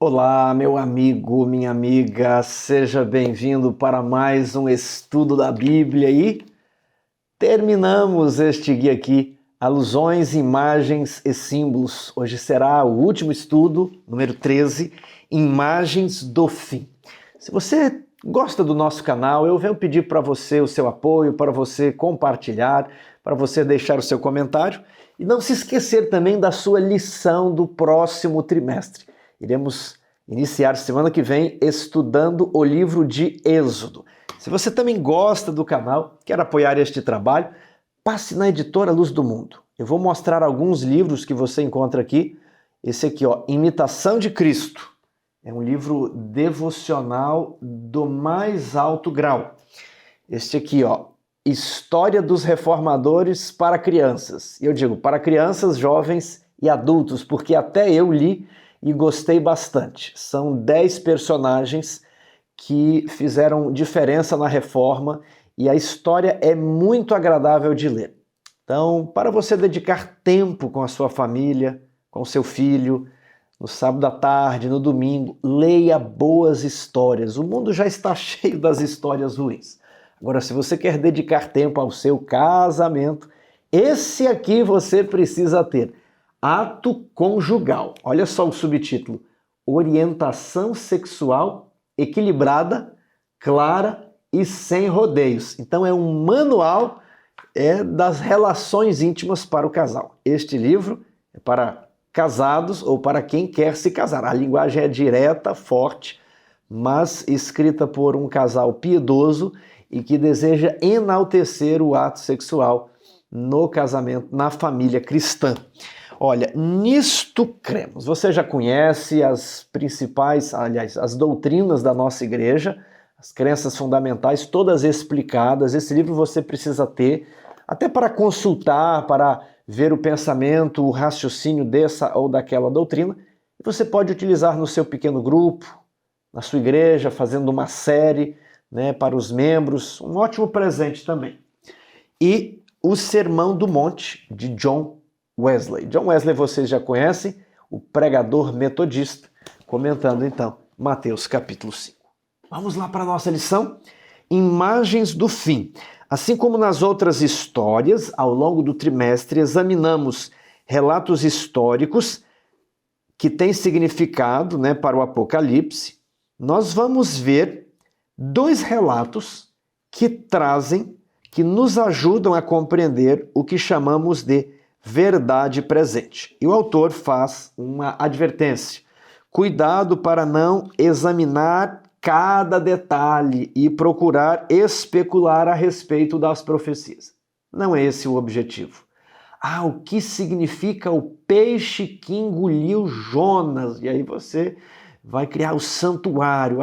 Olá, meu amigo, minha amiga, seja bem-vindo para mais um estudo da Bíblia e terminamos este guia aqui, Alusões, Imagens e Símbolos. Hoje será o último estudo, número 13, Imagens do Fim. Se você gosta do nosso canal, eu venho pedir para você o seu apoio, para você compartilhar, para você deixar o seu comentário e não se esquecer também da sua lição do próximo trimestre. Iremos iniciar semana que vem estudando o livro de Êxodo. Se você também gosta do canal, quer apoiar este trabalho, passe na editora Luz do Mundo. Eu vou mostrar alguns livros que você encontra aqui. Esse aqui, ó, Imitação de Cristo. É um livro devocional do mais alto grau. Este aqui, ó, História dos Reformadores para Crianças. E eu digo para crianças, jovens e adultos, porque até eu li e gostei bastante. São 10 personagens que fizeram diferença na reforma e a história é muito agradável de ler. Então, para você dedicar tempo com a sua família, com o seu filho, no sábado à tarde, no domingo, leia boas histórias. O mundo já está cheio das histórias ruins. Agora, se você quer dedicar tempo ao seu casamento, esse aqui você precisa ter. Ato conjugal. Olha só o subtítulo. Orientação sexual equilibrada, clara e sem rodeios. Então é um manual das relações íntimas para o casal. Este livro é para casados ou para quem quer se casar. A linguagem é direta, forte, mas escrita por um casal piedoso e que deseja enaltecer o ato sexual no casamento, na família cristã. Olha, nisto cremos. Você já conhece as principais, aliás, as doutrinas da nossa igreja, as crenças fundamentais, todas explicadas. Esse livro você precisa ter, até para consultar, para ver o pensamento, o raciocínio dessa ou daquela doutrina. E você pode utilizar no seu pequeno grupo, na sua igreja, fazendo uma série, né, para os membros. Um ótimo presente também. E o Sermão do Monte, de John Wesley. John Wesley vocês já conhecem, o pregador metodista, comentando então Mateus capítulo 5. Vamos lá para a nossa lição? Imagens do fim. Assim como nas outras histórias, ao longo do trimestre, examinamos relatos históricos que têm significado, né, para o Apocalipse. Nós vamos ver dois relatos que nos ajudam a compreender o que chamamos de verdade presente. E o autor faz uma advertência. Cuidado para não examinar cada detalhe e procurar especular a respeito das profecias. Não é esse o objetivo. O que significa o peixe que engoliu Jonas? E aí você vai criar o santuário,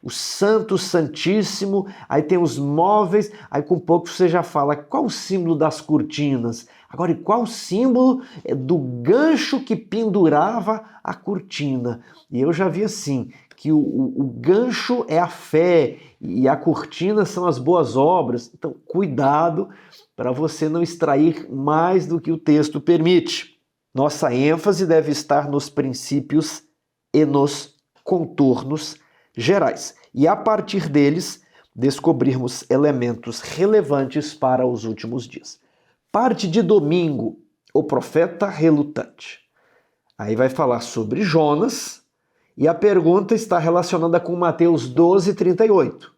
o Santo Santíssimo, aí tem os móveis, aí com pouco você já fala qual o símbolo das cortinas. Agora, e qual o símbolo do gancho que pendurava a cortina? E eu já vi assim, que o gancho é a fé e a cortina são as boas obras. Então, cuidado para você não extrair mais do que o texto permite. Nossa ênfase deve estar nos princípios e nos contornos gerais. E a partir deles, descobrirmos elementos relevantes para os últimos dias. Parte de domingo, o profeta relutante. Aí vai falar sobre Jonas e a pergunta está relacionada com Mateus 12, 38.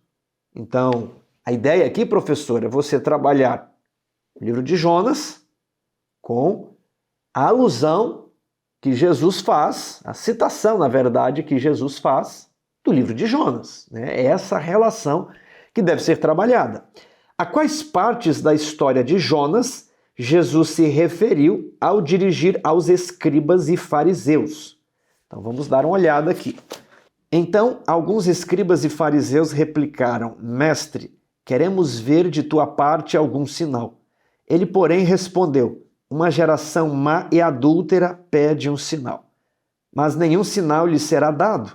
Então, a ideia aqui, professor, é você trabalhar o livro de Jonas com a alusão que Jesus faz, a citação, na verdade, que Jesus faz do livro de Jonas. É essa relação que deve ser trabalhada. A quais partes da história de Jonas Jesus se referiu ao dirigir aos escribas e fariseus? Então vamos dar uma olhada aqui. Então, alguns escribas e fariseus replicaram: Mestre, queremos ver de tua parte algum sinal. Ele, porém, respondeu: Uma geração má e adúltera pede um sinal. Mas nenhum sinal lhe será dado,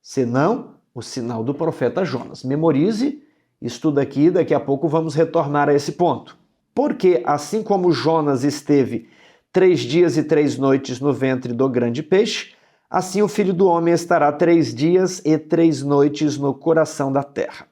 senão o sinal do profeta Jonas. Memorize, estuda aqui, daqui a pouco vamos retornar a esse ponto. Porque, assim como Jonas esteve 3 dias e 3 noites no ventre do grande peixe, assim o Filho do Homem estará 3 dias e 3 noites no coração da terra.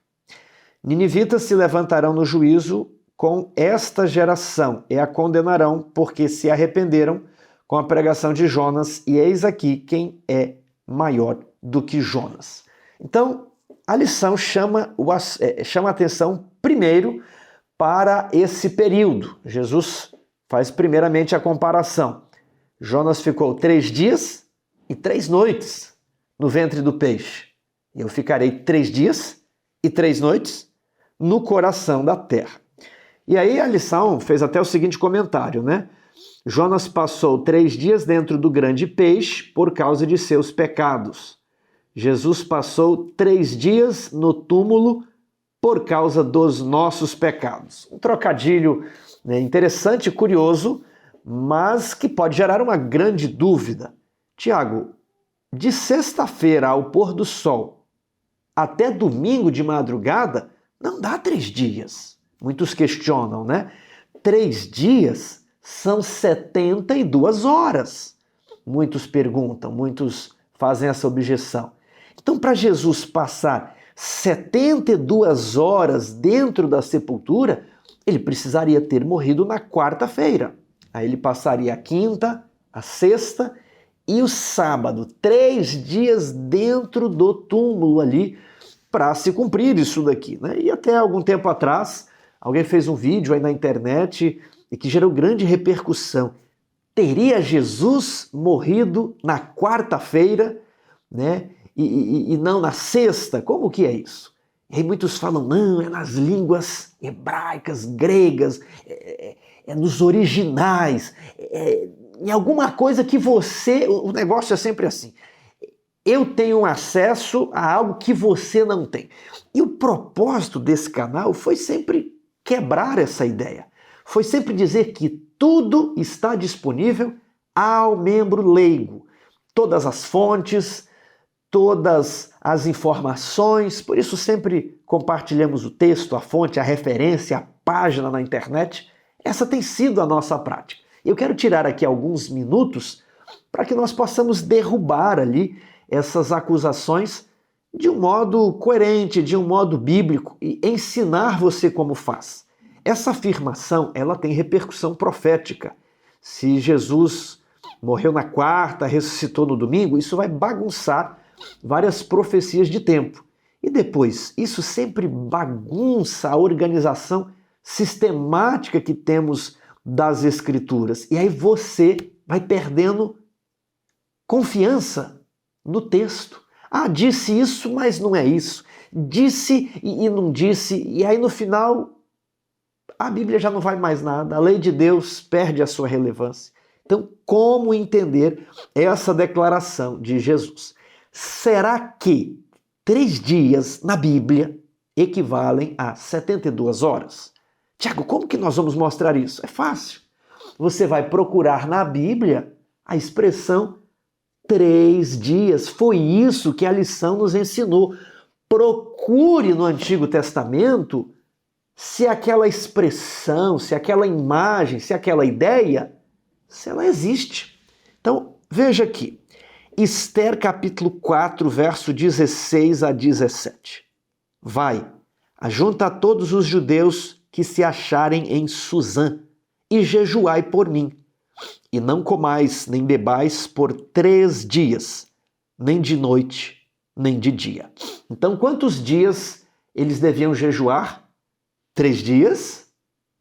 Ninivitas se levantarão no juízo com esta geração e a condenarão, porque se arrependeram com a pregação de Jonas, e eis aqui quem é maior do que Jonas. Então, a lição chama a atenção primeiro para esse período. Jesus faz primeiramente a comparação. Jonas ficou 3 dias e 3 noites no ventre do peixe. Eu ficarei 3 dias e 3 noites no coração da terra. E aí a lição fez até o seguinte comentário, né? Jonas passou 3 dias dentro do grande peixe por causa de seus pecados. Jesus passou 3 dias no túmulo por causa dos nossos pecados. Um trocadilho, né, interessante e curioso, mas que pode gerar uma grande dúvida. Tiago, de sexta-feira ao pôr do sol até domingo de madrugada, não dá 3 dias. Muitos questionam, né? 3 dias são 72 horas. Muitos perguntam, muitos fazem essa objeção. Então, para Jesus passar 72 horas dentro da sepultura, ele precisaria ter morrido na quarta-feira. Aí ele passaria a quinta, a sexta e o sábado, 3 dias dentro do túmulo ali, para se cumprir isso daqui, né? E até algum tempo atrás, alguém fez um vídeo aí na internet e que gerou grande repercussão. Teria Jesus morrido na quarta-feira, né? E não na sexta? Como que é isso? E aí muitos falam, não, é nas línguas hebraicas, gregas, é nos originais, em alguma coisa que você... O negócio é sempre assim. Eu tenho acesso a algo que você não tem. E o propósito desse canal foi sempre quebrar essa ideia. Foi sempre dizer que tudo está disponível ao membro leigo. Todas as fontes, todas as informações, por isso sempre compartilhamos o texto, a fonte, a referência, a página na internet. Essa tem sido a nossa prática. Eu quero tirar aqui alguns minutos para que nós possamos derrubar ali essas acusações de um modo coerente, de um modo bíblico e ensinar você como faz. Essa afirmação, ela tem repercussão profética. Se Jesus morreu na quarta, ressuscitou no domingo, isso vai bagunçar várias profecias de tempo. E depois, isso sempre bagunça a organização sistemática que temos das Escrituras. E aí você vai perdendo confiança no texto. Ah, disse isso, mas não é isso. Disse e não disse. E aí no final, a Bíblia já não vale mais nada. A lei de Deus perde a sua relevância. Então, como entender essa declaração de Jesus? Será que 3 dias na Bíblia equivalem a 72 horas? Tiago, como que nós vamos mostrar isso? É fácil. Você vai procurar na Bíblia a expressão 3 dias. Foi isso que a lição nos ensinou. Procure no Antigo Testamento se aquela expressão, se aquela imagem, se aquela ideia, se ela existe. Então, veja aqui. Ester capítulo 4, verso 16 a 17. Vai, ajunta a todos os judeus que se acharem em Suzã e jejuai por mim. E não comais nem bebais por 3 dias, nem de noite, nem de dia. Então, quantos dias eles deviam jejuar? 3 dias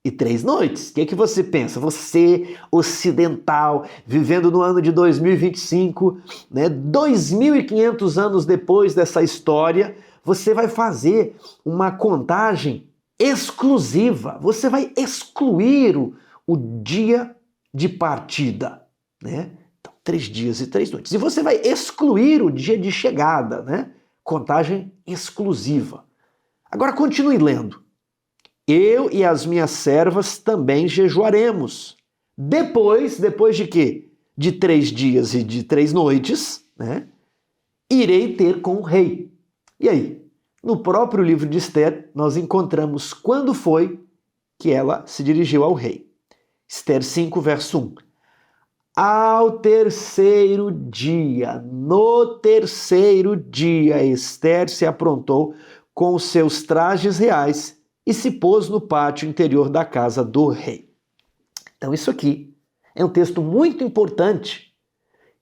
e 3 noites. O que você pensa? Você, ocidental, vivendo no ano de 2025, né, 2.500 anos depois dessa história, você vai fazer uma contagem exclusiva. Você vai excluir o dia de partida, né? Então, 3 dias e 3 noites. E você vai excluir o dia de chegada, né? Contagem exclusiva. Agora continue lendo. Eu e as minhas servas também jejuaremos. Depois de quê? De 3 dias e de 3 noites, né? Irei ter com o rei. E aí? No próprio livro de Ester, nós encontramos quando foi que ela se dirigiu ao rei. Ester 5, verso 1. Ao terceiro dia, no terceiro dia, Ester se aprontou com os seus trajes reais e se pôs no pátio interior da casa do rei. Então isso aqui é um texto muito importante,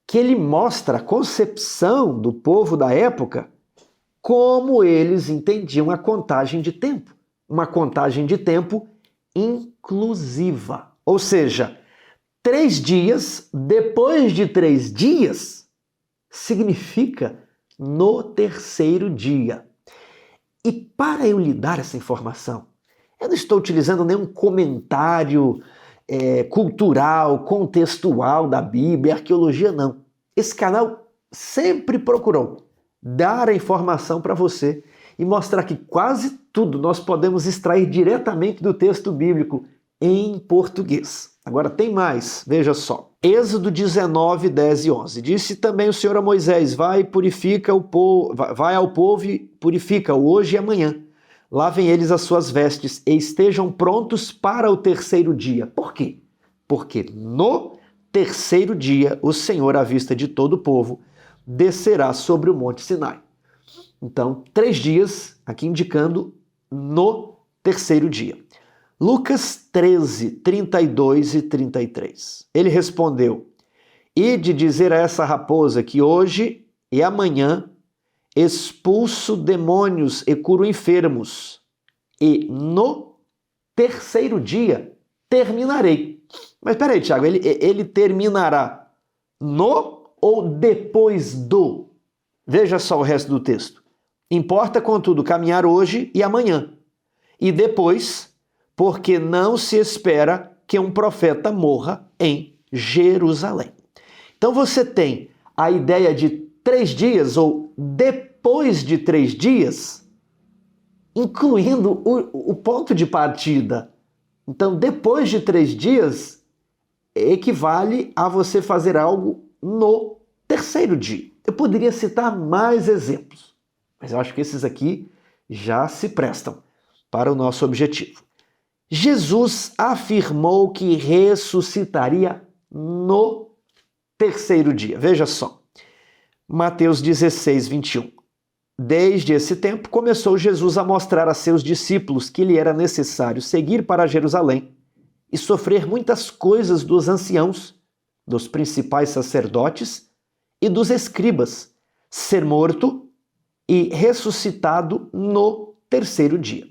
que ele mostra a concepção do povo da época, como eles entendiam a contagem de tempo. Uma contagem de tempo inclusiva. Ou seja, 3 dias, depois de 3 dias, significa no terceiro dia. E para eu lhe dar essa informação, eu não estou utilizando nenhum comentário cultural, contextual da Bíblia, arqueologia, não. Esse canal sempre procurou dar a informação para você e mostrar que quase tudo nós podemos extrair diretamente do texto bíblico em português. Agora tem mais, veja só. Êxodo 19, 10 e 11. Disse também o Senhor a Moisés, vai ao povo e purifica-o hoje e amanhã. Lavem eles as suas vestes e estejam prontos para o terceiro dia. Por quê? Porque no terceiro dia o Senhor, à vista de todo o povo, descerá sobre o Monte Sinai. Então, 3 dias, aqui indicando no terceiro dia. Lucas 13, 32 e 33. Ele respondeu, ide dizer a essa raposa que hoje e amanhã expulso demônios e curo enfermos, e no terceiro dia terminarei. Mas peraí, Tiago, ele terminará no ou depois do? Veja só o resto do texto. Importa, contudo, caminhar hoje e amanhã, e depois, porque não se espera que um profeta morra em Jerusalém. Então você tem a ideia de 3 dias ou depois de 3 dias, incluindo o ponto de partida. Então, depois de 3 dias, equivale a você fazer algo no terceiro dia. Eu poderia citar mais exemplos, mas eu acho que esses aqui já se prestam para o nosso objetivo. Jesus afirmou que ressuscitaria no terceiro dia. Veja só, Mateus 16, 21. Desde esse tempo, começou Jesus a mostrar a seus discípulos que lhe era necessário seguir para Jerusalém e sofrer muitas coisas dos anciãos, dos principais sacerdotes e dos escribas, ser morto e ressuscitado no terceiro dia.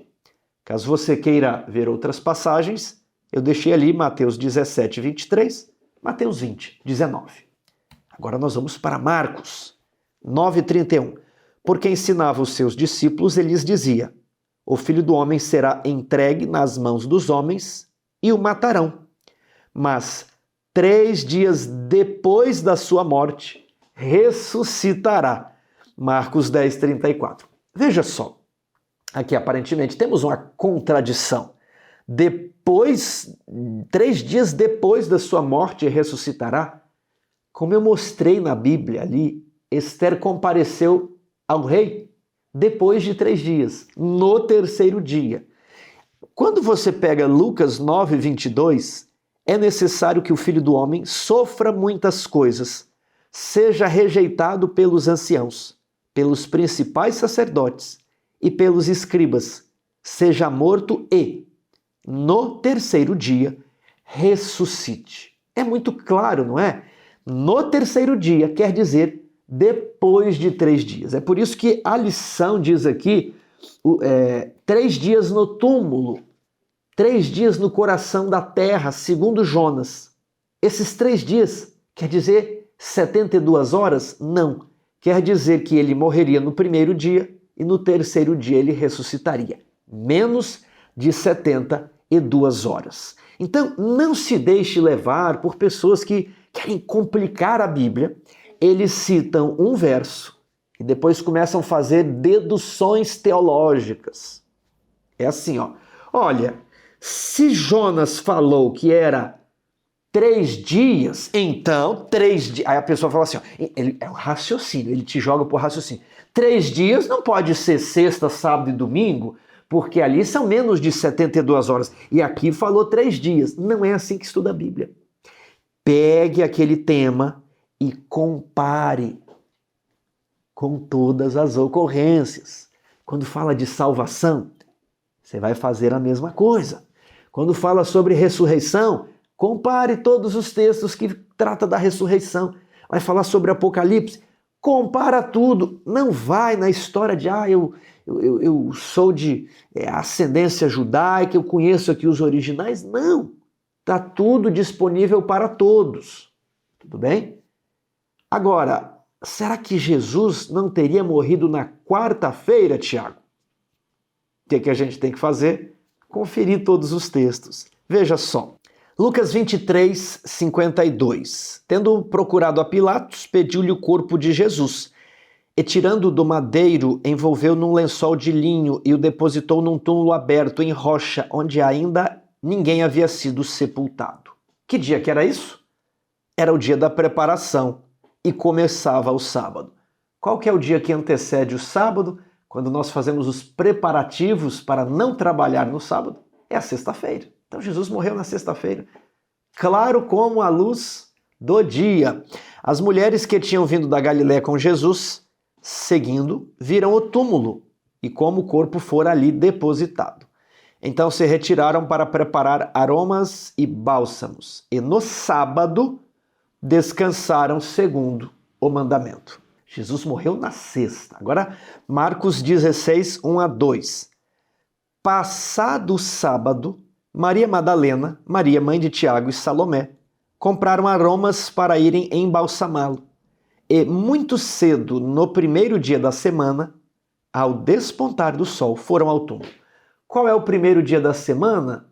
Caso você queira ver outras passagens, eu deixei ali Mateus 17, 23, Mateus 20, 19. Agora nós vamos para Marcos 9, 31. Porque ensinava os seus discípulos, ele lhes dizia, o Filho do Homem será entregue nas mãos dos homens e o matarão. Mas 3 dias depois da sua morte, ressuscitará. Marcos 10, 34. Veja só. Aqui, aparentemente, temos uma contradição. 3 dias depois da sua morte, ressuscitará. Como eu mostrei na Bíblia ali, Ester compareceu ao rei depois de 3 dias, no terceiro dia. Quando você pega Lucas 9, 22, é necessário que o Filho do Homem sofra muitas coisas, seja rejeitado pelos anciãos, pelos principais sacerdotes, e pelos escribas, seja morto e, no terceiro dia, ressuscite. É muito claro, não é? No terceiro dia quer dizer depois de 3 dias. É por isso que a lição diz aqui 3 dias no túmulo, 3 dias no coração da terra, segundo Jonas. Esses 3 dias quer dizer 72 horas? Não. Quer dizer que ele morreria no primeiro dia, e no terceiro dia ele ressuscitaria. Menos de 72 horas. Então, não se deixe levar por pessoas que querem complicar a Bíblia. Eles citam um verso e depois começam a fazer deduções teológicas. É assim, ó. Olha, se Jonas falou que era 3 dias, então 3 dias. Aí a pessoa fala assim, ó, é um raciocínio, ele te joga por raciocínio. 3 dias não pode ser sexta, sábado e domingo, porque ali são menos de 72 horas. E aqui falou 3 dias. Não é assim que estuda a Bíblia. pegue aquele tema e compare com todas as ocorrências. Quando fala de salvação, você vai fazer a mesma coisa. Quando fala sobre ressurreição, compare todos os textos que tratam da ressurreição. Vai falar sobre Apocalipse, compara tudo. Não vai na história de, eu sou de ascendência judaica, eu conheço aqui os originais. Não, está tudo disponível para todos. Tudo bem? Agora, será que Jesus não teria morrido na quarta-feira, Tiago? O que a gente tem que fazer? Conferir todos os textos. Veja só. Lucas 23, 52. Tendo procurado a Pilatos, pediu-lhe o corpo de Jesus. E tirando do madeiro, envolveu num lençol de linho e o depositou num túmulo aberto em rocha, onde ainda ninguém havia sido sepultado. Que dia que era isso? Era o dia da preparação e começava o sábado. Qual que é o dia que antecede o sábado? Quando nós fazemos os preparativos para não trabalhar no sábado, é a sexta-feira. Então Jesus morreu na sexta-feira. Claro como a luz do dia. As mulheres que tinham vindo da Galiléia com Jesus, seguindo, viram o túmulo e como o corpo fora ali depositado. Então se retiraram para preparar aromas e bálsamos. E no sábado descansaram segundo o mandamento. Jesus morreu na sexta. Agora, Marcos 16, 1 a 2. Passado o sábado, Maria Madalena, Maria, mãe de Tiago e Salomé, compraram aromas para irem embalsamá-lo. E muito cedo, no primeiro dia da semana, ao despontar do sol, foram ao túmulo. Qual é o primeiro dia da semana?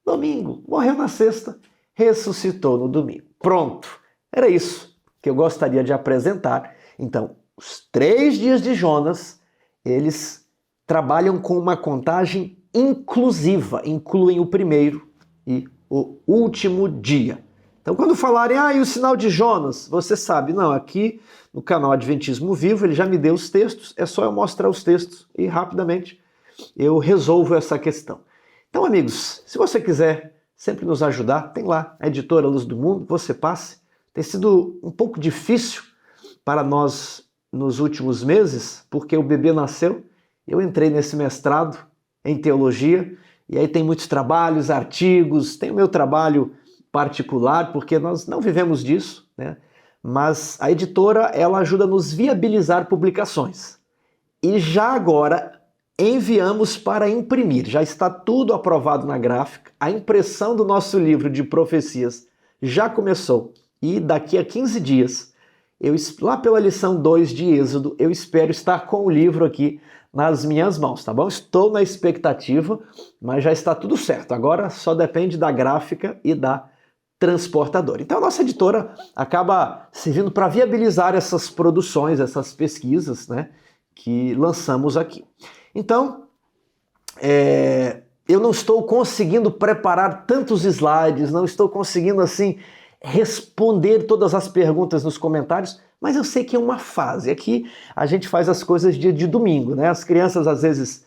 Domingo. Morreu na sexta, ressuscitou no domingo. Pronto. Era isso que eu gostaria de apresentar. Então, os 3 dias de Jonas, eles trabalham com uma contagem inclusiva, incluem o primeiro e o último dia. Então, quando falarem, e o sinal de Jonas, você sabe, não, aqui no canal Adventismo Vivo, ele já me deu os textos, é só eu mostrar os textos e rapidamente eu resolvo essa questão. Então, amigos, se você quiser sempre nos ajudar, tem lá a editora Luz do Mundo, você passe. Tem sido um pouco difícil para nós nos últimos meses, porque o bebê nasceu, eu entrei nesse mestrado em teologia, e aí tem muitos trabalhos, artigos, tem o meu trabalho particular, porque nós não vivemos disso, né? Mas a editora, ela ajuda a nos viabilizar publicações. E já agora enviamos para imprimir, já está tudo aprovado na gráfica, a impressão do nosso livro de profecias já começou, e daqui a 15 dias, lá pela lição 2 de Êxodo, eu espero estar com o livro aqui nas minhas mãos, tá bom? Estou na expectativa, mas já está tudo certo. Agora só depende da gráfica e da transportadora. Então a nossa editora acaba servindo para viabilizar essas produções, essas pesquisas, né, que lançamos aqui. Então, eu não estou conseguindo preparar tantos slides, não estou conseguindo, assim, responder todas as perguntas nos comentários, mas eu sei que é uma fase. Aqui a gente faz as coisas dia de domingo, né? As crianças às vezes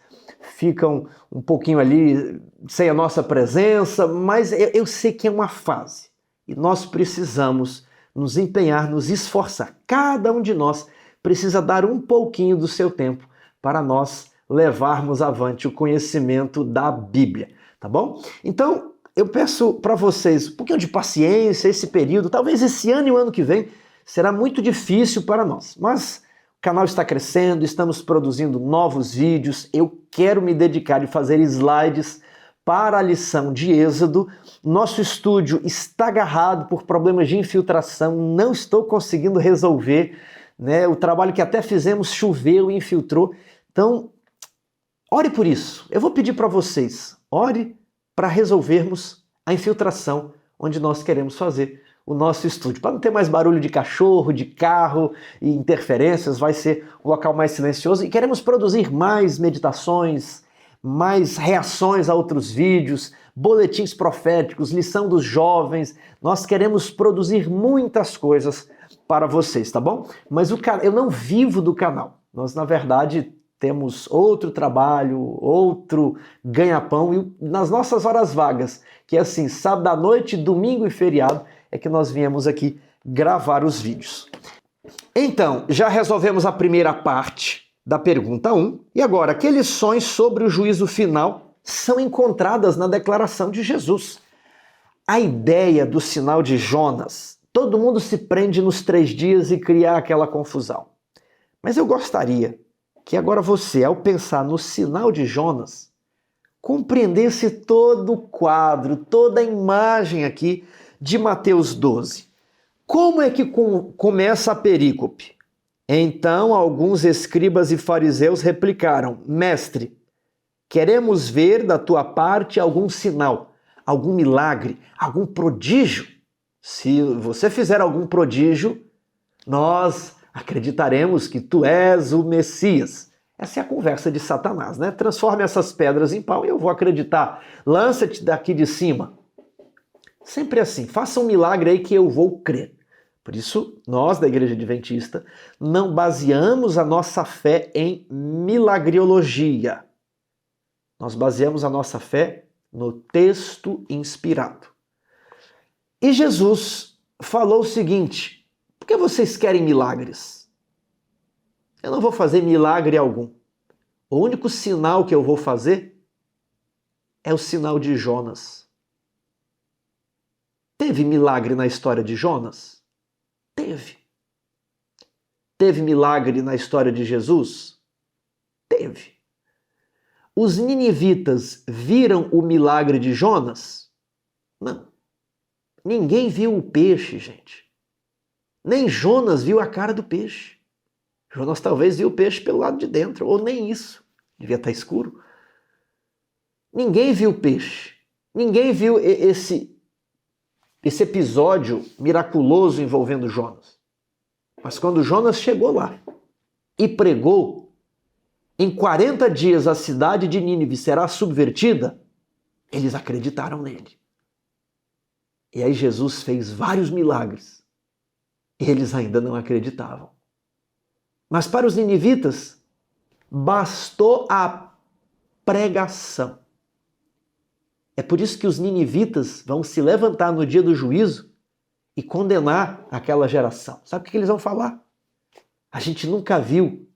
ficam um pouquinho ali sem a nossa presença, mas eu sei que é uma fase. E nós precisamos nos empenhar, nos esforçar. Cada um de nós precisa dar um pouquinho do seu tempo para nós levarmos avante o conhecimento da Bíblia, tá bom? Então, eu peço para vocês um pouquinho de paciência, esse período, talvez esse ano e o ano que vem, será muito difícil para nós, mas o canal está crescendo, estamos produzindo novos vídeos, eu quero me dedicar e fazer slides para a lição de Êxodo. Nosso estúdio está agarrado por problemas de infiltração, não estou conseguindo resolver, né? O trabalho que até fizemos choveu e infiltrou, então ore por isso. Eu vou pedir para vocês, ore para resolvermos a infiltração onde nós queremos fazer o nosso estúdio. Para não ter mais barulho de cachorro, de carro e interferências, vai ser um local mais silencioso e queremos produzir mais meditações, mais reações a outros vídeos, boletins proféticos, lição dos jovens. Nós queremos produzir muitas coisas para vocês, tá bom? Mas eu não vivo do canal. Nós, na verdade, temos outro trabalho, outro ganha-pão, e nas nossas horas vagas, que é assim, sábado à noite, domingo e feriado, é que nós viemos aqui gravar os vídeos. Então, já resolvemos a primeira parte da pergunta 1, e agora, que lições sobre o juízo final são encontradas na declaração de Jesus? A ideia do sinal de Jonas, todo mundo se prende nos 3 dias e cria aquela confusão. Mas eu gostaria que agora você, ao pensar no sinal de Jonas, compreendesse todo o quadro, toda a imagem aqui de Mateus 12. Como é que começa a perícope? Então alguns escribas e fariseus replicaram: Mestre, queremos ver da tua parte algum sinal, algum milagre, algum prodígio. Se você fizer algum prodígio, nós acreditaremos que tu és o Messias. Essa é a conversa de Satanás, né? Transforme essas pedras em pão e eu vou acreditar. Lança-te daqui de cima. Sempre assim, faça um milagre aí que eu vou crer. Por isso, nós da Igreja Adventista não baseamos a nossa fé em milagriologia. Nós baseamos a nossa fé no texto inspirado. E Jesus falou o seguinte: por que vocês querem milagres? Eu não vou fazer milagre algum. O único sinal que eu vou fazer é o sinal de Jonas. Teve milagre na história de Jonas? Teve. Teve milagre na história de Jesus? Teve. Os ninivitas viram o milagre de Jonas? Não. Ninguém viu o peixe, gente. Nem Jonas viu a cara do peixe. Jonas talvez viu o peixe pelo lado de dentro, ou nem isso. Devia estar escuro. Ninguém viu o peixe. Ninguém viu esse episódio miraculoso envolvendo Jonas. Mas quando Jonas chegou lá e pregou, em 40 dias a cidade de Nínive será subvertida, eles acreditaram nele. E aí Jesus fez vários milagres. E eles ainda não acreditavam. Mas para os ninivitas, bastou a pregação. É por isso que os ninivitas vão se levantar no dia do juízo e condenar aquela geração. Sabe o que eles vão falar? A gente nunca viu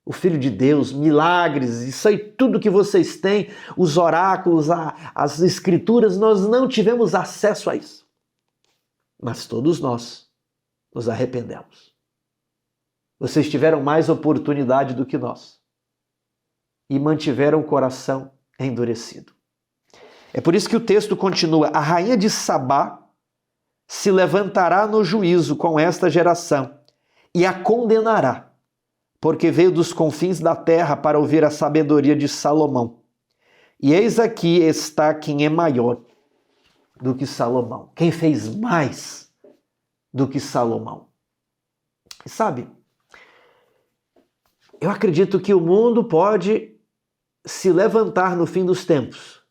o Filho de Deus, milagres, isso aí tudo que vocês têm, os oráculos, as escrituras, nós não tivemos acesso a isso. Mas todos nós nos arrependemos. Vocês tiveram mais oportunidade do que nós e mantiveram o coração endurecido. É por isso que o texto continua: a rainha de Sabá se levantará no juízo com esta geração e a condenará, porque veio dos confins da terra para ouvir a sabedoria de Salomão. E eis aqui está quem é maior do que Salomão, quem fez mais do que Salomão. E sabe, eu acredito que o mundo pode se levantar no fim dos tempos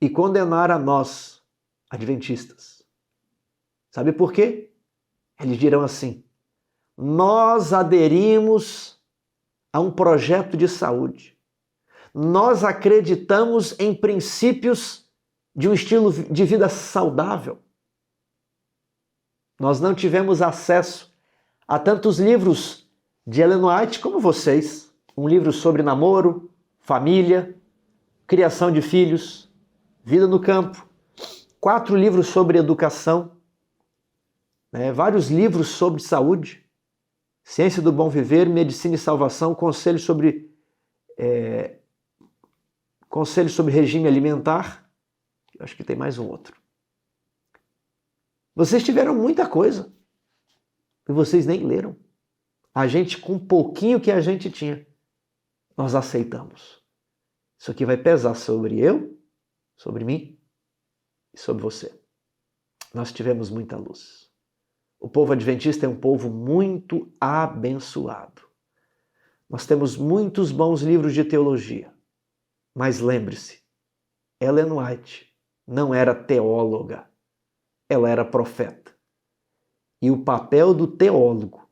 e condenar a nós, adventistas. Sabe por quê? Eles dirão assim: nós aderimos a um projeto de saúde. Nós acreditamos em princípios de um estilo de vida saudável. Nós não tivemos acesso a tantos livros de Ellen White como vocês. Um livro sobre namoro, família, criação de filhos, vida no campo. 4 livros sobre educação. Vários livros sobre saúde. Ciência do Bom Viver, Medicina e Salvação, conselhos sobre regime alimentar. Acho que tem mais um outro. Vocês tiveram muita coisa e vocês nem leram. A gente, com um pouquinho que a gente tinha, nós aceitamos. Isso aqui vai pesar sobre eu, sobre mim e sobre você. Nós tivemos muita luz. O povo adventista é um povo muito abençoado. Nós temos muitos bons livros de teologia. Mas lembre-se, Ellen White não era teóloga, ela era profeta. E o papel do teólogo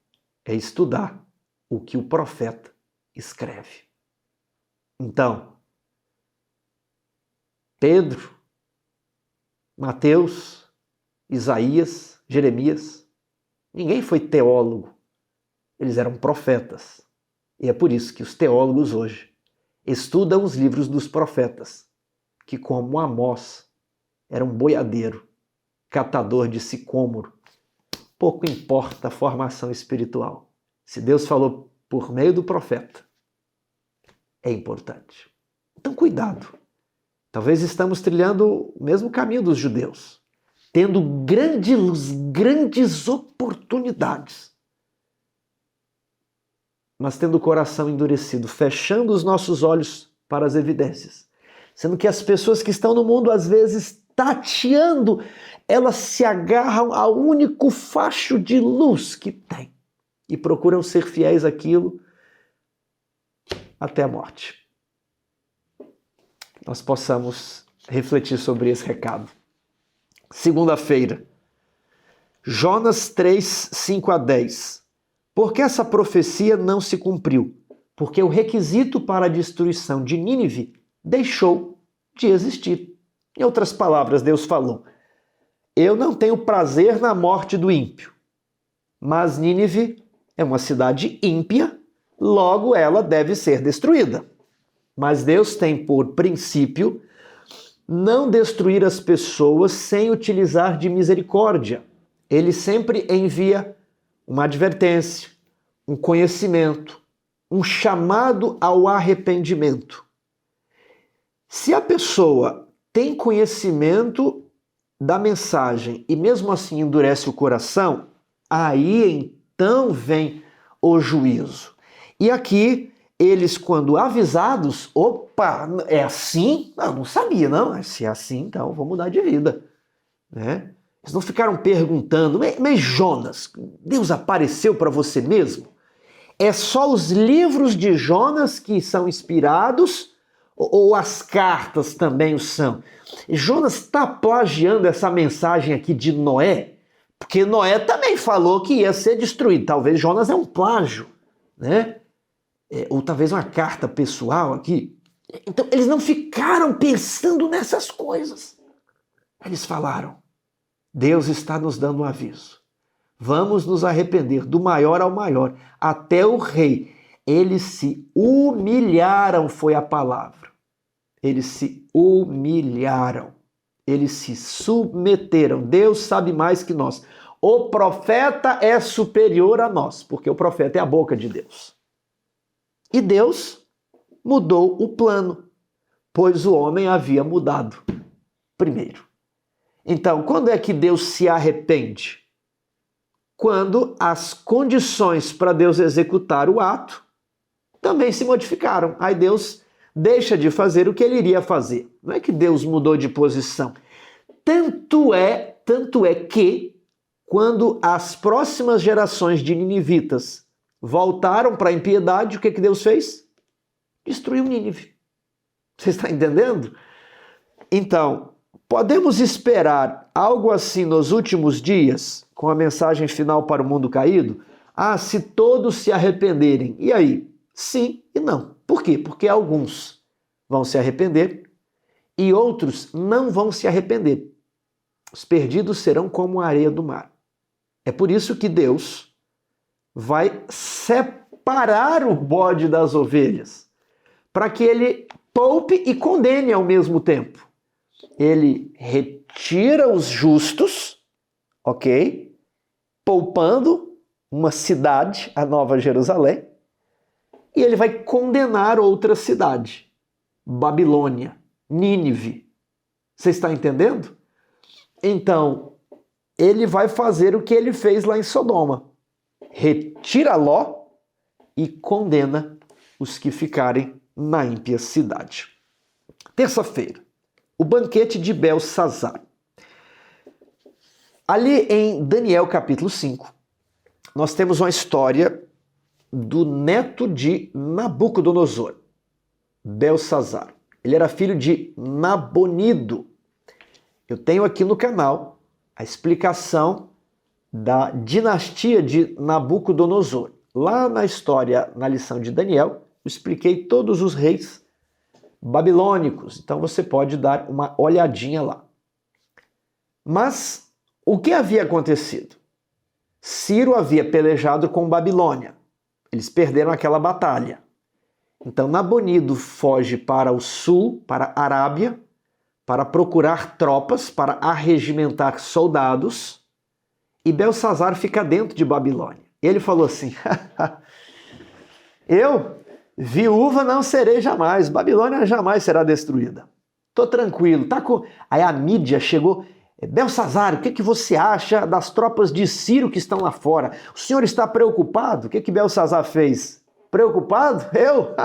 é estudar o que o profeta escreve. Então, Pedro, Mateus, Isaías, Jeremias. Ninguém foi teólogo. Eles eram profetas. E é por isso que os teólogos hoje estudam os livros dos profetas, que como Amós era um boiadeiro, catador de sicômoro. Pouco importa a formação espiritual. Se Deus falou por meio do profeta, é importante. Então, cuidado. Talvez estamos trilhando o mesmo caminho dos judeus, tendo grandes oportunidades, mas tendo o coração endurecido, fechando os nossos olhos para as evidências. Sendo que as pessoas que estão no mundo, às vezes, tateando, elas se agarram ao único facho de luz que tem e procuram ser fiéis àquilo até a morte. Nós possamos refletir sobre esse recado. Segunda-feira, Jonas 3, 5 a 10. Por que essa profecia não se cumpriu? Porque o requisito para a destruição de Nínive deixou de existir. Em outras palavras, Deus falou: eu não tenho prazer na morte do ímpio, mas Nínive é uma cidade ímpia, logo ela deve ser destruída. Mas Deus tem por princípio não destruir as pessoas sem utilizar de misericórdia. Ele sempre envia uma advertência, um conhecimento, um chamado ao arrependimento. Se a pessoa tem conhecimento da mensagem e mesmo assim endurece o coração, aí então vem o juízo. E aqui, eles quando avisados, opa, é assim? Não sabia, não. Se é assim, então vou mudar de vida. Né? Eles não ficaram perguntando, mas Jonas, Deus apareceu para você mesmo? É só os livros de Jonas que são inspirados ou as cartas também o são? Jonas está plagiando essa mensagem aqui de Noé, porque Noé também falou que ia ser destruído. Talvez Jonas é um plágio, né? Ou talvez uma carta pessoal aqui. Então, eles não ficaram pensando nessas coisas. Eles falaram: Deus está nos dando um aviso. Vamos nos arrepender, do maior ao maior, até o rei. Eles se humilharam, foi a palavra. Eles se humilharam. Eles se submeteram. Deus sabe mais que nós. O profeta é superior a nós, porque o profeta é a boca de Deus. E Deus mudou o plano, pois o homem havia mudado primeiro. Então, quando é que Deus se arrepende? Quando as condições para Deus executar o ato também se modificaram. Aí Deus deixa de fazer o que ele iria fazer. Não é que Deus mudou de posição. Tanto é que quando as próximas gerações de ninivitas voltaram para a impiedade, o que Deus fez? Destruiu Nínive. Você está entendendo? Então, podemos esperar algo assim nos últimos dias, com a mensagem final para o mundo caído? Se todos se arrependerem. E aí? Sim e não. Por quê? Porque alguns vão se arrepender e outros não vão se arrepender. Os perdidos serão como a areia do mar. É por isso que Deus vai separar o bode das ovelhas, para que ele poupe e condene ao mesmo tempo. Ele retira os justos, ok? Poupando uma cidade, a Nova Jerusalém, e ele vai condenar outra cidade, Babilônia, Nínive. Você está entendendo? Então, ele vai fazer o que ele fez lá em Sodoma. Retira Ló e condena os que ficarem na ímpia cidade. Terça-feira, o banquete de Belsazar. Ali em Daniel capítulo 5, nós temos uma história do neto de Nabucodonosor, Belsazar. Ele era filho de Nabonido. Eu tenho aqui no canal a explicação da dinastia de Nabucodonosor. Lá na história, na lição de Daniel, eu expliquei todos os reis babilônicos. Então você pode dar uma olhadinha lá. Mas O que havia acontecido? Ciro havia pelejado com Babilônia. Eles perderam aquela batalha. Então Nabonido foge para o sul, para a Arábia, para procurar tropas, para arregimentar soldados, e Belsassar fica dentro de Babilônia. Ele falou assim, eu, viúva, não serei jamais, Babilônia jamais será destruída. Tô tranquilo, tá com... Aí a mídia chegou, Belsassar, o que você acha das tropas de Ciro que estão lá fora? O senhor está preocupado? O que Belsassar fez? Preocupado? Eu?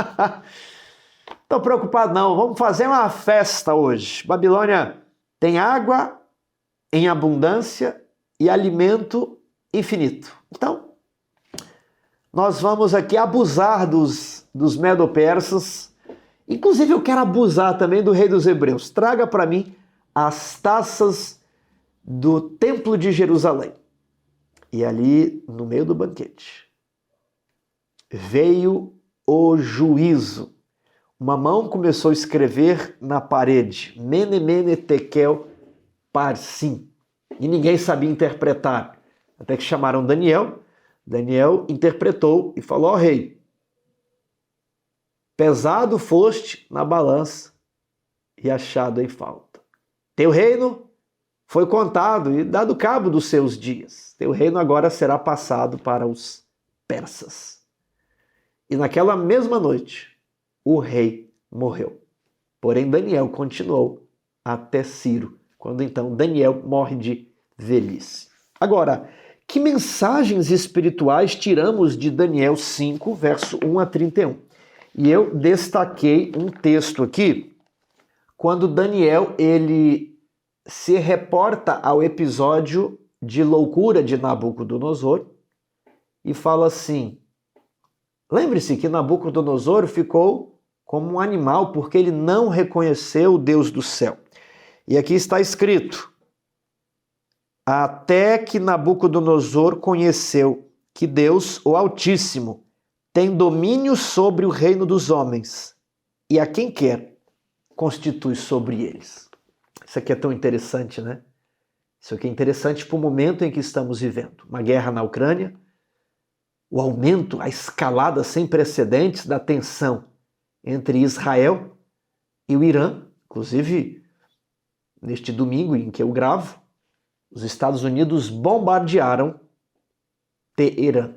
Estou preocupado não, vamos fazer uma festa hoje. Babilônia tem água em abundância e alimento infinito. Então, nós vamos aqui abusar dos medo-persas. Inclusive eu quero abusar também do rei dos hebreus. Traga para mim as taças do templo de Jerusalém. E ali, no meio do banquete, veio o juízo. Uma mão começou a escrever na parede, Mene, Mene, Tekel, Parsim. E ninguém sabia interpretar. Até que chamaram Daniel. Daniel interpretou e falou, ó rei, pesado foste na balança e achado em falta. Teu reino foi contado e dado cabo dos seus dias. Teu reino agora será passado para os persas. E naquela mesma noite, o rei morreu. Porém, Daniel continuou até Ciro, quando então Daniel morre de velhice. Agora, que mensagens espirituais tiramos de Daniel 5, verso 1 a 31? E eu destaquei um texto aqui, quando Daniel ele se reporta ao episódio de loucura de Nabucodonosor e fala assim, lembre-se que Nabucodonosor ficou como um animal porque ele não reconheceu o Deus do céu. E aqui está escrito, até que Nabucodonosor conheceu que Deus, o Altíssimo, tem domínio sobre o reino dos homens e a quem quer constitui sobre eles. Isso aqui é tão interessante, né? Isso aqui é interessante para o momento em que estamos vivendo. Uma guerra na Ucrânia, o aumento, a escalada sem precedentes da tensão entre Israel e o Irã. Inclusive, neste domingo em que eu gravo, os Estados Unidos bombardearam Teherã.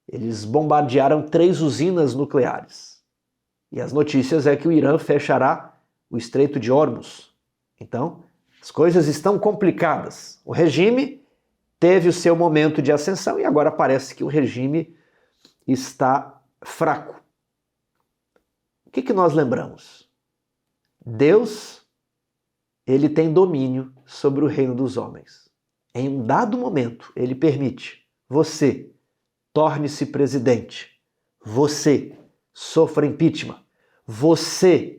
Eles bombardearam 3 usinas nucleares. E as notícias é que o Irã fechará o Estreito de Hormuz. Então, as coisas estão complicadas. O regime teve o seu momento de ascensão e agora parece que o regime está fraco. O que nós lembramos? Deus, ele tem domínio sobre o reino dos homens. Em um dado momento, ele permite você torne-se presidente, você sofra impeachment, você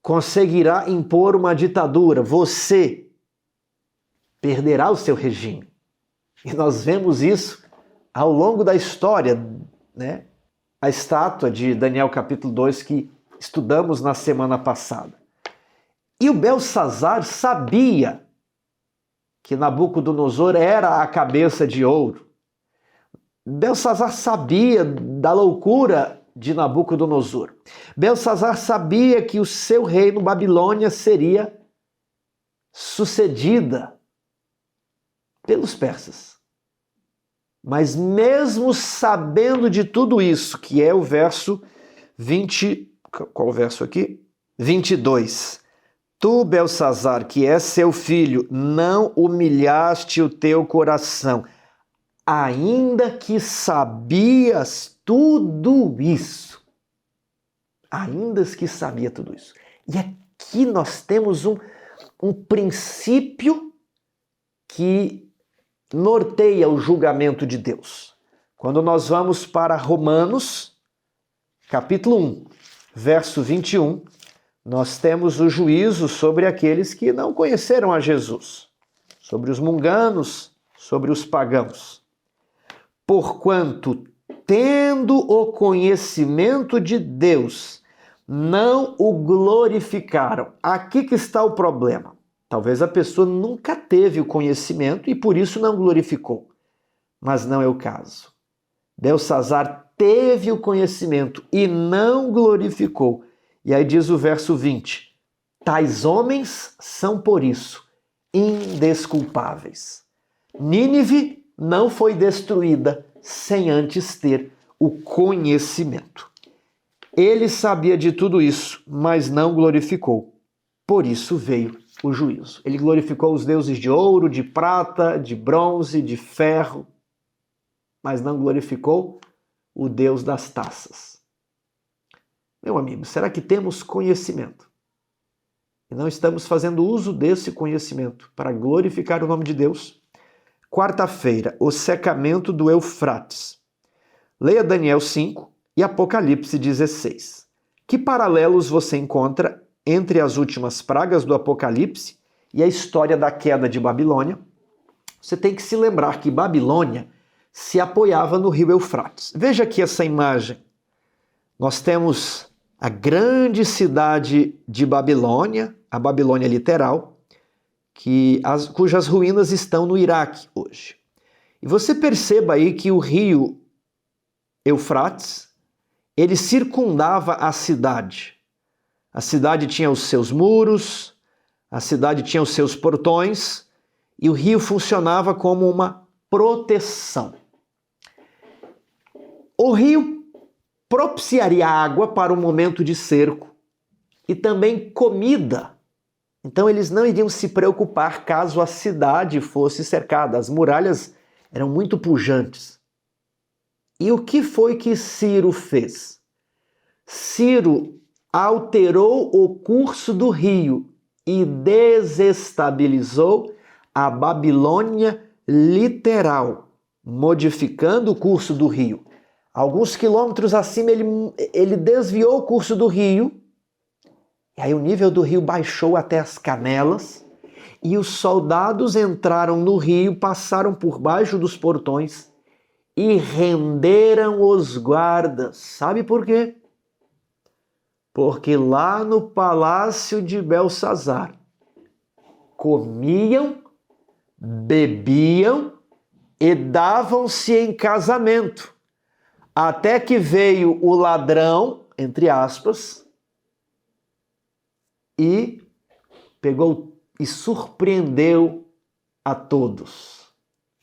conseguirá impor uma ditadura, você perderá o seu regime. E nós vemos isso ao longo da história, né? A estátua de Daniel capítulo 2 que estudamos na semana passada. E o Belsassar sabia que Nabucodonosor era a cabeça de ouro. Belsassar sabia da loucura de Nabucodonosor. Belsassar sabia que o seu reino, Babilônia, seria sucedida pelos persas. Mas mesmo sabendo de tudo isso, que é o verso 20... Qual o verso aqui? 22. Tu, Belsassar, que és seu filho, não humilhaste o teu coração, ainda que sabias tudo isso. Ainda que sabia tudo isso. E aqui nós temos um princípio que norteia o julgamento de Deus. Quando nós vamos para Romanos, capítulo 1, verso 21, nós temos o juízo sobre aqueles que não conheceram a Jesus, sobre os munganos, sobre os pagãos. Porquanto, tendo o conhecimento de Deus, não o glorificaram. Aqui que está o problema. Talvez a pessoa nunca teve o conhecimento e por isso não glorificou. Mas não é o caso. Belsazar teve o conhecimento e não glorificou. E aí diz o verso 20: tais homens são por isso indesculpáveis. Nínive não foi destruída sem antes ter o conhecimento. Ele sabia de tudo isso, mas não glorificou. Por isso veio o juízo. Ele glorificou os deuses de ouro, de prata, de bronze, de ferro, mas não glorificou o Deus das taças. Meu amigo, será que temos conhecimento? E não estamos fazendo uso desse conhecimento para glorificar o nome de Deus? Quarta-feira, o secamento do Eufrates. Leia Daniel 5 e Apocalipse 16. Que paralelos você encontra entre as últimas pragas do Apocalipse e a história da queda de Babilônia? Você tem que se lembrar que Babilônia se apoiava no rio Eufrates. Veja aqui essa imagem. Nós temos a grande cidade de Babilônia, a Babilônia literal, cujas ruínas estão no Iraque hoje. E você perceba aí que o rio Eufrates, ele circundava a cidade. A cidade tinha os seus muros, a cidade tinha os seus portões, e o rio funcionava como uma proteção. O rio propiciaria água para o momento de cerco e também comida. Então eles não iriam se preocupar caso a cidade fosse cercada. As muralhas eram muito pujantes. E o que foi que Ciro fez? Ciro alterou o curso do rio e desestabilizou a Babilônia literal, modificando o curso do rio. Alguns quilômetros acima ele desviou o curso do rio, e aí o nível do rio baixou até as canelas, e os soldados entraram no rio, passaram por baixo dos portões e renderam os guardas. Sabe por quê? Porque lá no palácio de Belsazar comiam, bebiam e davam-se em casamento. Até que veio o ladrão, entre aspas, e pegou e surpreendeu a todos.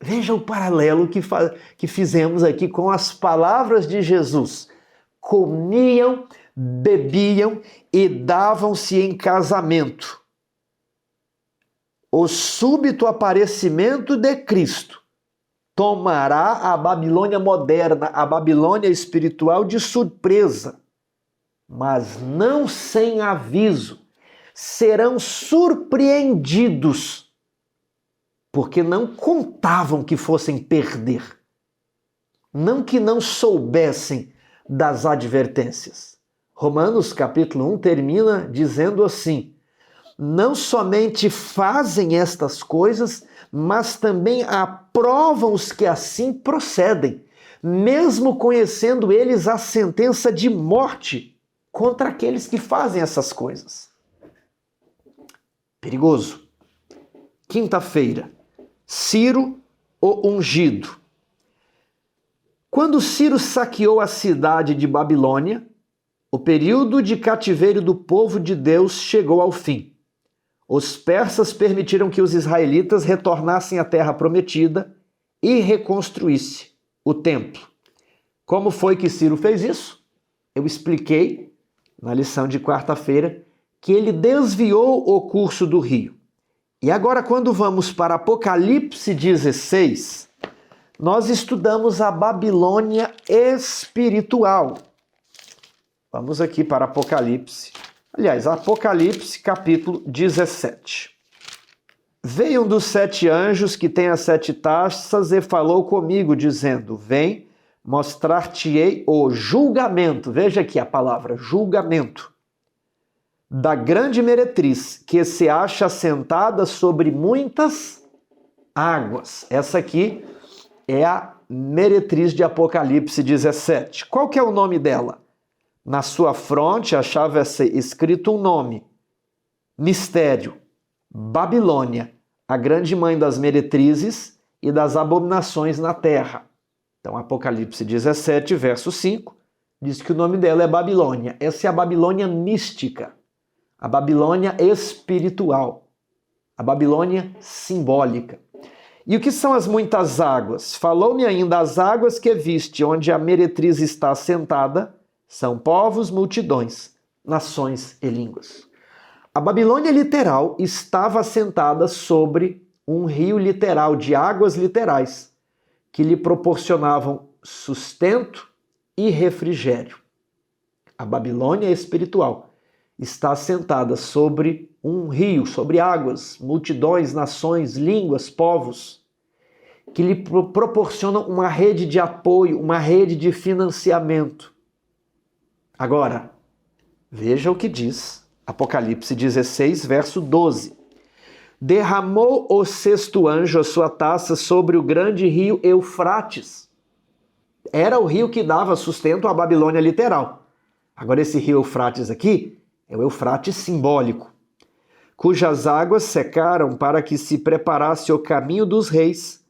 Veja o paralelo que fizemos aqui com as palavras de Jesus. Comiam, bebiam e davam-se em casamento. O súbito aparecimento de Cristo tomará a Babilônia moderna, a Babilônia espiritual de surpresa, mas não sem aviso. Serão surpreendidos, porque não contavam que fossem perder. Não que não soubessem das advertências. Romanos capítulo 1 termina dizendo assim: não somente fazem estas coisas, mas também aprovam os que assim procedem, mesmo conhecendo eles a sentença de morte contra aqueles que fazem essas coisas. Perigoso. Quinta-feira, Ciro, o ungido. Quando Ciro saqueou a cidade de Babilônia, o período de cativeiro do povo de Deus chegou ao fim. Os persas permitiram que os israelitas retornassem à terra prometida e reconstruísse o templo. Como foi que Ciro fez isso? Eu expliquei na lição de quarta-feira que ele desviou o curso do rio. E agora, quando vamos para Apocalipse 16, nós estudamos a Babilônia espiritual. Vamos aqui para Apocalipse. Aliás, Apocalipse capítulo 17. Veio um dos 7 anjos que tem as 7 taças e falou comigo, dizendo: vem, mostrar-te-ei o julgamento. Veja aqui a palavra julgamento. Da grande meretriz, que se acha assentada sobre muitas águas. Essa aqui é a meretriz de Apocalipse 17. Qual que é o nome dela? Na sua fronte achava-se escrito um nome: Mistério, Babilônia, a grande mãe das meretrizes e das abominações na terra. Então, Apocalipse 17, verso 5, diz que o nome dela é Babilônia. Essa é a Babilônia mística, a Babilônia espiritual, a Babilônia simbólica. E o que são as muitas águas? Falou-me ainda as águas que viste, onde a meretriz está assentada, são povos, multidões, nações e línguas. A Babilônia literal estava assentada sobre um rio literal de águas literais, que lhe proporcionavam sustento e refrigério. A Babilônia espiritual está assentada sobre um rio, sobre águas, multidões, nações, línguas, povos, que lhe proporcionam uma rede de apoio, uma rede de financiamento. Agora, veja o que diz Apocalipse 16, verso 12. Derramou o sexto anjo a sua taça sobre o grande rio Eufrates. Era o rio que dava sustento à Babilônia literal. Agora esse rio Eufrates aqui é o Eufrates simbólico, cujas águas secaram para que se preparasse o caminho dos reis,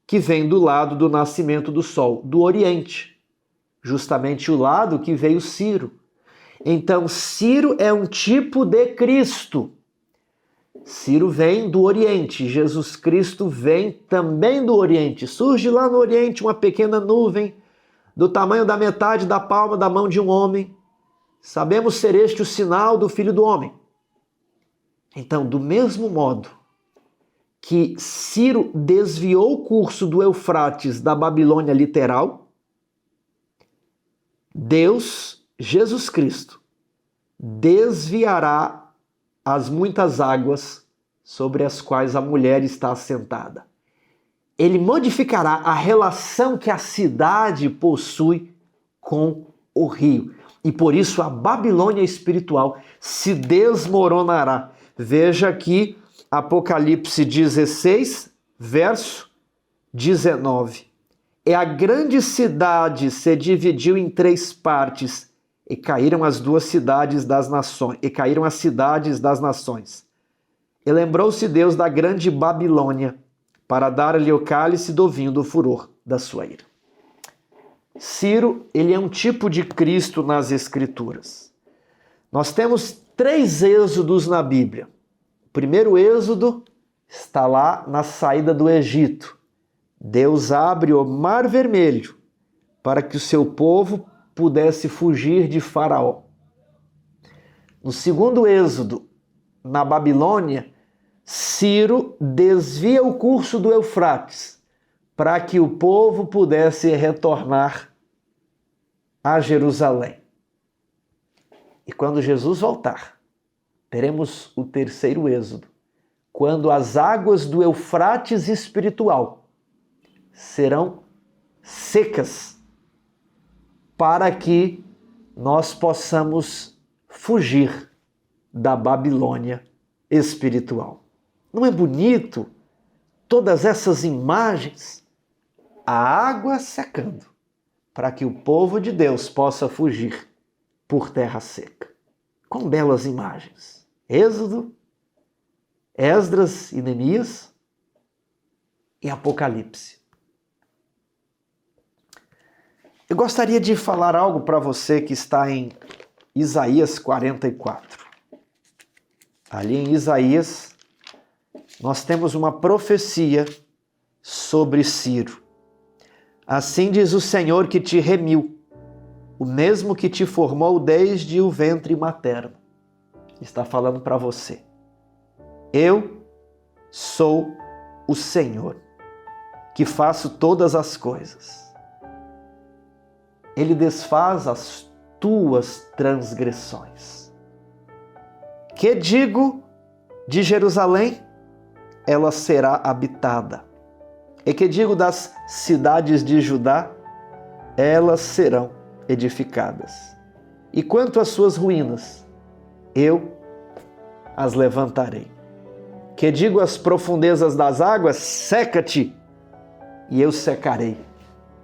que vem do lado do nascimento do sol, do Oriente, justamente o lado que veio Ciro. Então, Ciro é um tipo de Cristo. Ciro vem do Oriente, Jesus Cristo vem também do Oriente. Surge lá no Oriente uma pequena nuvem, do tamanho da metade da palma da mão de um homem. Sabemos ser este o sinal do Filho do Homem. Então, do mesmo modo que Ciro desviou o curso do Eufrates da Babilônia literal, Deus, Jesus Cristo, desviará as muitas águas sobre as quais a mulher está assentada. Ele modificará a relação que a cidade possui com o rio. E por isso a Babilônia espiritual se desmoronará. Veja aqui Apocalipse 16, verso 19. E a grande cidade se dividiu em 3 partes, e caíram as cidades das nações. E lembrou-se Deus da grande Babilônia, para dar-lhe o cálice do vinho do furor da sua ira. Ciro, ele é um tipo de Cristo nas Escrituras. Nós temos 3 êxodos na Bíblia. O primeiro êxodo está lá na saída do Egito. Deus abre o Mar Vermelho para que o seu povo pudesse fugir de Faraó. No segundo êxodo, na Babilônia, Ciro desvia o curso do Eufrates para que o povo pudesse retornar a Jerusalém. E quando Jesus voltar, teremos o terceiro êxodo, quando as águas do Eufrates espiritual serão secas para que nós possamos fugir da Babilônia espiritual. Não é bonito todas essas imagens? A água secando para que o povo de Deus possa fugir por terra seca. Quão belas imagens! Êxodo, Esdras e Neemias e Apocalipse. Eu gostaria de falar algo para você que está em Isaías 44. Ali em Isaías, nós temos uma profecia sobre Ciro. Assim diz o Senhor que te remiu, o mesmo que te formou desde o ventre materno. Está falando para você. Eu sou o Senhor, que faço todas as coisas. Ele desfaz as tuas transgressões. Que digo de Jerusalém? Ela será habitada. E que digo das cidades de Judá? Elas serão edificadas. E quanto às suas ruínas, eu as levantarei. Que digo às profundezas das águas? Seca-te, e eu secarei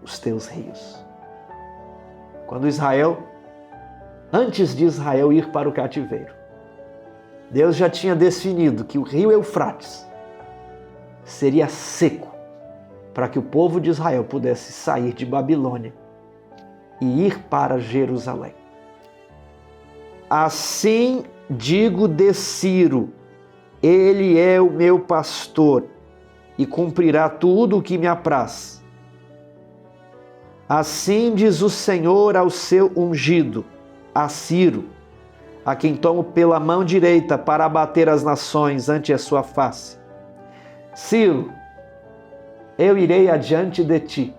os teus rios. Quando antes de Israel ir para o cativeiro, Deus já tinha definido que o rio Eufrates seria seco para que o povo de Israel pudesse sair de Babilônia e ir para Jerusalém. Assim digo de Ciro, ele é o meu pastor e cumprirá tudo o que me apraz. Assim diz o Senhor ao seu ungido, a Ciro, a quem tomo pela mão direita para abater as nações ante a sua face. Ciro, eu irei adiante de ti.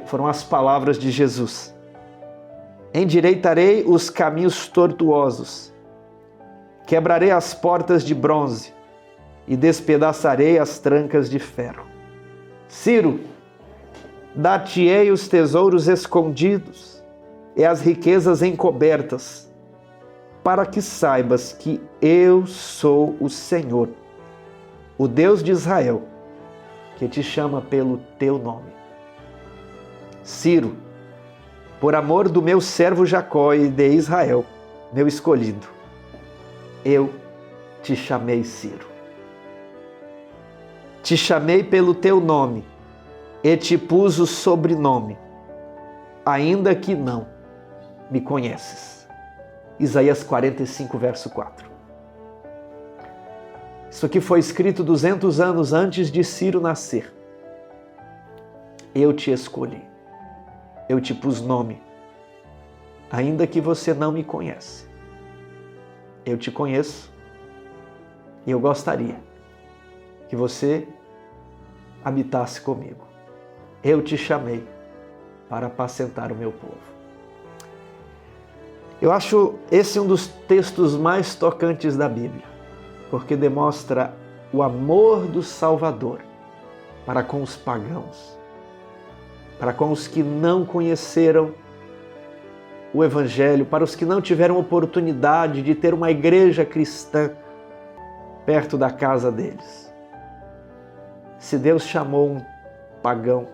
Foram as palavras de Jesus. Endireitarei os caminhos tortuosos, quebrarei as portas de bronze e despedaçarei as trancas de ferro. Ciro, dar-te-ei os tesouros escondidos e as riquezas encobertas, para que saibas que eu sou o Senhor, o Deus de Israel, que te chama pelo teu nome. Ciro, por amor do meu servo Jacó e de Israel, meu escolhido, eu te chamei Ciro. Te chamei pelo teu nome e te pus o sobrenome, ainda que não me conheces. Isaías 45, verso 4. Isso aqui foi escrito 200 anos antes de Ciro nascer. Eu te escolhi. Eu te pus nome, ainda que você não me conhece. Eu te conheço e eu gostaria que você habitasse comigo. Eu te chamei para apacentar o meu povo. Eu acho esse um dos textos mais tocantes da Bíblia, porque demonstra o amor do Salvador para com os pagãos, para com os que não conheceram o Evangelho, para os que não tiveram oportunidade de ter uma igreja cristã perto da casa deles. Se Deus chamou um pagão,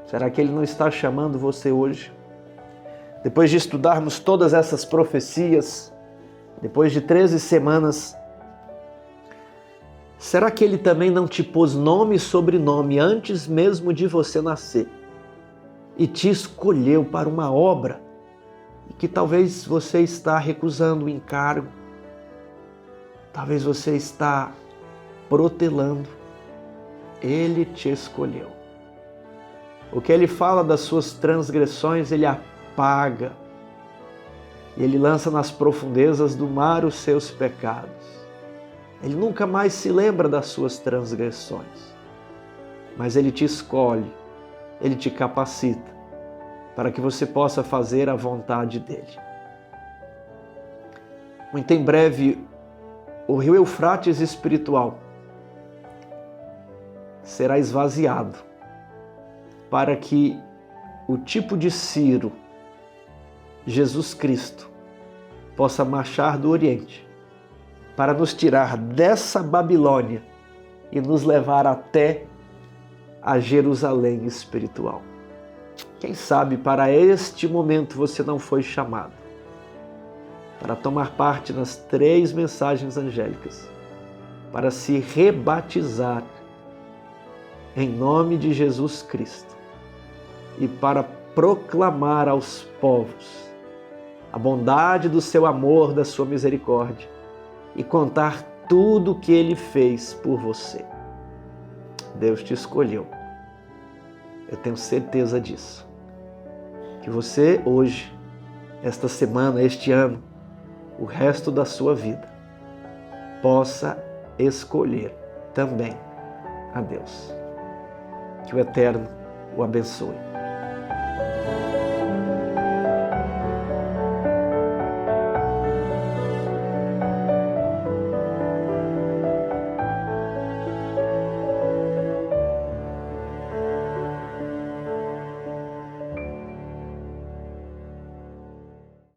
será que Ele não está chamando você hoje? Depois de estudarmos todas essas profecias, depois de 13 semanas, será que Ele também não te pôs nome e sobrenome antes mesmo de você nascer e te escolheu para uma obra e que talvez você está recusando o encargo, talvez você está protelando? Ele te escolheu. O que Ele fala das suas transgressões, Ele apaga. E Ele lança nas profundezas do mar os seus pecados. Ele nunca mais se lembra das suas transgressões. Mas Ele te escolhe, Ele te capacita para que você possa fazer a vontade dEle. Muito em breve, o rio Eufrates espiritual será esvaziado para que o tipo de Ciro, Jesus Cristo, possa marchar do Oriente para nos tirar dessa Babilônia e nos levar até a Jerusalém espiritual. Quem sabe para este momento você não foi chamado para tomar parte nas 3 mensagens angélicas, para se rebatizar em nome de Jesus Cristo e para proclamar aos povos a bondade do seu amor, da sua misericórdia e contar tudo o que Ele fez por você. Deus te escolheu. Eu tenho certeza disso. Que você hoje, esta semana, este ano, o resto da sua vida, possa escolher também a Deus. Que o Eterno o abençoe.